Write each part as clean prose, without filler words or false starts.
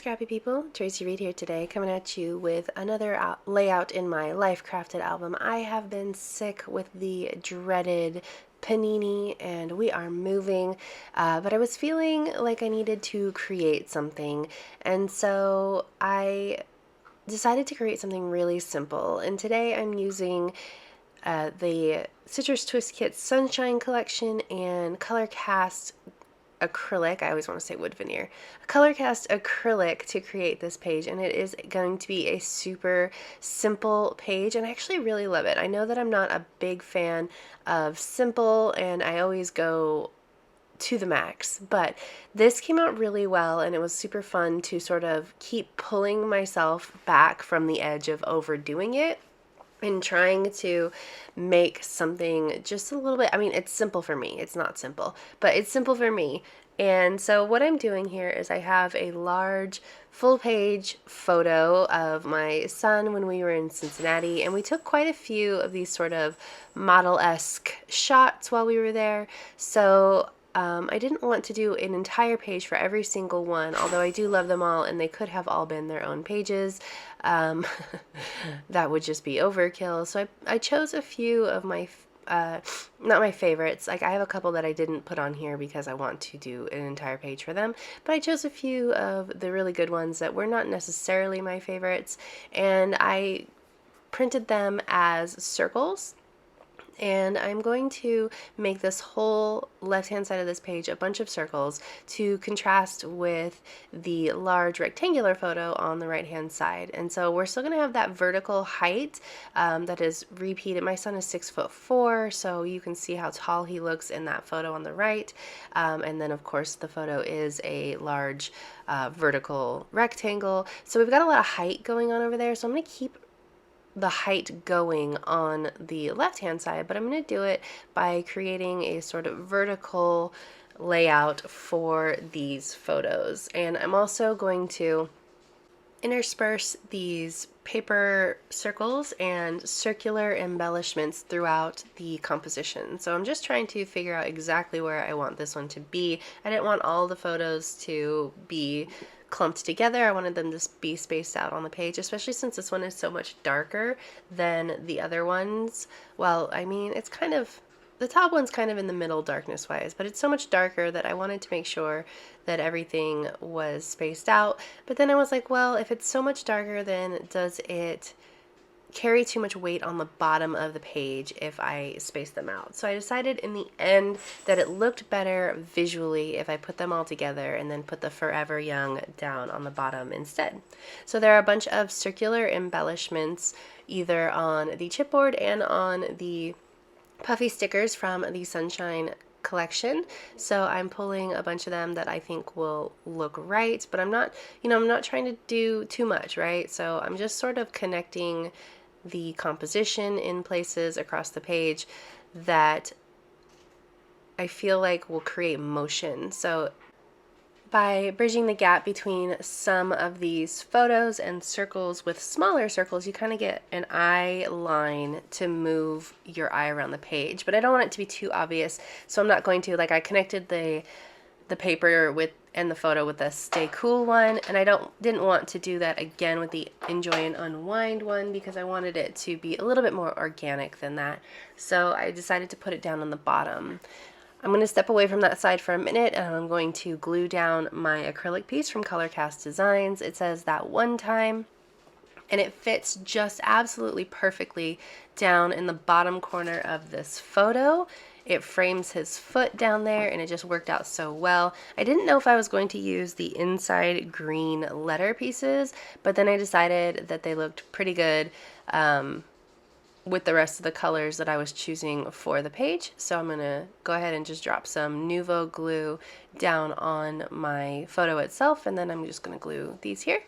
Scrappy people, Tracy Reed here today, coming at you with another layout in my Life Crafted album. I have been sick with the dreaded panini and we are moving, but I was feeling like I needed to create something, and so I decided to create something really simple. And today I'm using the Citrus Twist Kit Sunshine Collection and Color Cast acrylic. I always want to say wood veneer. A color cast acrylic to create this page, and it is going to be a super simple page, and I actually really love it. I know that I'm not a big fan of simple, and I always go to the max, but this came out really well, and it was super fun to sort of keep pulling myself back from the edge of overdoing it and trying to make something just a little bit, I mean, it's simple for me. It's not simple, but it's simple for me. And so what I'm doing here is I have a large full page photo of my son when we were in Cincinnati, and we took quite a few of these sort of model-esque shots while we were there. So I didn't want to do an entire page for every single one, although I do love them all and they could have all been their own pages. That would just be overkill. So I chose a few of my, not my favorites. Like, I have a couple that I didn't put on here because I want to do an entire page for them, but I chose a few of the really good ones that were not necessarily my favorites, and I printed them as circles. And I'm going to make this whole left-hand side of this page a bunch of circles to contrast with the large rectangular photo on the right-hand side. And so we're still going to have that vertical height that is repeated. My son is 6'4", so you can see how tall he looks in that photo on the right. And then, of course, the photo is a large vertical rectangle. So we've got a lot of height going on over there. So I'm going to keep the height going on the left hand side, but I'm going to do it by creating a sort of vertical layout for these photos. And I'm also going to intersperse these paper circles and circular embellishments throughout the composition. So I'm just trying to figure out exactly where I want this one to be. I didn't want all the photos to be clumped together. I wanted them to be spaced out on the page, especially since this one is so much darker than the other ones. Well, I mean, it's kind of, the top one's kind of in the middle darkness wise, but it's so much darker that I wanted to make sure that everything was spaced out. But then I was like, well, if it's so much darker, then does it carry too much weight on the bottom of the page if I space them out? So I decided in the end that it looked better visually if I put them all together and then put the Forever Young down on the bottom instead. So there are a bunch of circular embellishments either on the chipboard and on the puffy stickers from the Sunshine collection. So I'm pulling a bunch of them that I think will look right, but I'm not, I'm not trying to do too much, right? So I'm just sort of connecting the composition in places across the page that I feel like will create motion. So by bridging the gap between some of these photos and circles with smaller circles, you kind of get an eye line to move your eye around the page, but I don't want it to be too obvious, so I'm not going to, like, I connected the paper with and the photo with the Stay Cool one, and I didn't want to do that again with the Enjoy and Unwind one because I wanted it to be a little bit more organic than that. So I decided to put it down on the bottom. I'm going to step away from that side for a minute, and I'm going to glue down my acrylic piece from Color Cast Designs. It says That One Time, and it fits just absolutely perfectly down in the bottom corner of this photo. It frames his foot down there, and it just worked out so well. I didn't know if I was going to use the inside green letter pieces, but then I decided that they looked pretty good with the rest of the colors that I was choosing for the page. So I'm going to go ahead and just drop some Nuvo glue down on my photo itself, and then I'm just going to glue these here.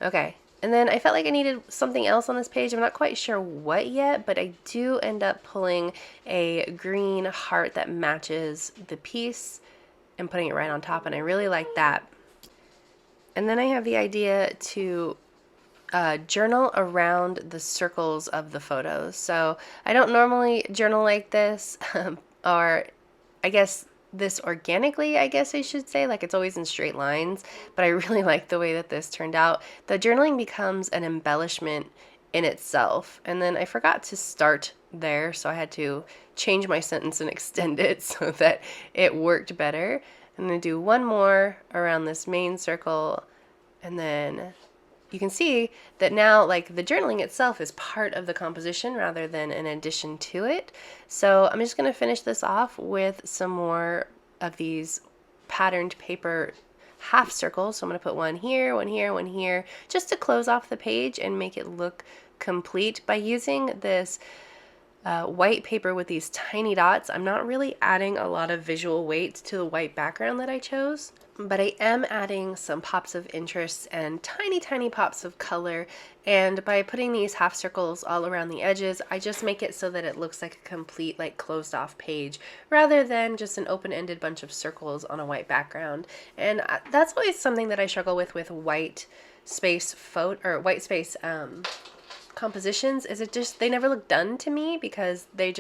Okay. And then I felt like I needed something else on this page. I'm not quite sure what yet, but I do end up pulling a green heart that matches the piece and putting it right on top, and I really like that. And then I have the idea to journal around the circles of the photos. So I don't normally journal like this, or I guess this organically, I guess I should say, like it's always in straight lines, but I really like the way that this turned out. The journaling becomes an embellishment in itself. And then I forgot to start there, so I had to change my sentence and extend it so that it worked better. I'm going to do one more around this main circle, and then you can see that now like the journaling itself is part of the composition rather than an addition to it. So I'm just going to finish this off with some more of these patterned paper half circles. So I'm going to put one here, one here, one here, just to close off the page and make it look complete by using this white paper with these tiny dots. I'm not really adding a lot of visual weight to the white background that I chose, but I am adding some pops of interest and tiny pops of color. And by putting these half circles all around the edges, I just make it so that it looks like a complete, like closed off page rather than just an open-ended bunch of circles on a white background. And that's always something that I struggle with white space white space compositions, is it just they never look done to me because they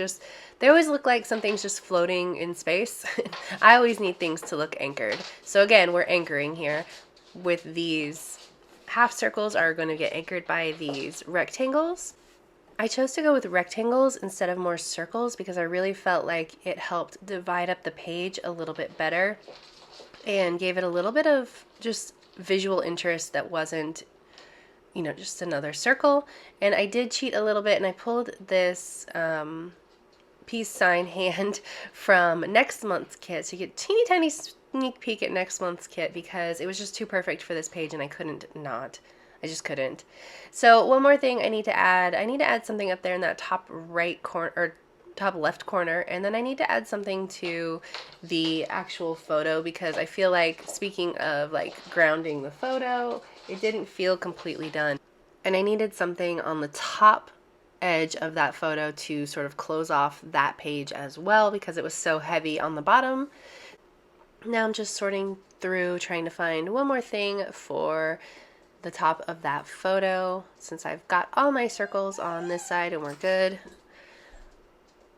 always look like something's just floating in space. I always need things to look anchored. So again, we're anchoring here with these half circles are going to get anchored by these rectangles. I chose to go with rectangles instead of more circles because I really felt like it helped divide up the page a little bit better and gave it a little bit of just visual interest that wasn't, you know, just another circle. And I did cheat a little bit and I pulled this peace sign hand from next month's kit. So you get teeny tiny sneak peek at next month's kit because it was just too perfect for this page and I couldn't not. I just couldn't. So one more thing I need to add something up there in that top right corner or top left corner, and then I need to add something to the actual photo because I feel like, speaking of like grounding the photo, it didn't feel completely done. And I needed something on the top edge of that photo to sort of close off that page as well because it was so heavy on the bottom. Now I'm just sorting through trying to find one more thing for the top of that photo since I've got all my circles on this side and we're good.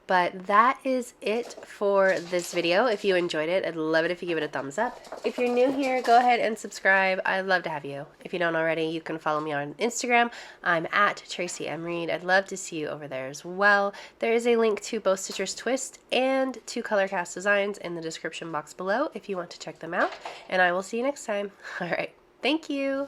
But that is it for this video. If you enjoyed it, I'd love it if you give it a thumbs up. If you're new here, go ahead and subscribe. I'd love to have you. If you don't already, you can follow me on Instagram. I'm at Tracy M. Reed. I'd love to see you over there as well. There is a link to both Stitcher's Twist and to Colorcast Designs in the description box below if you want to check them out. And I will see you next time. All right. Thank you.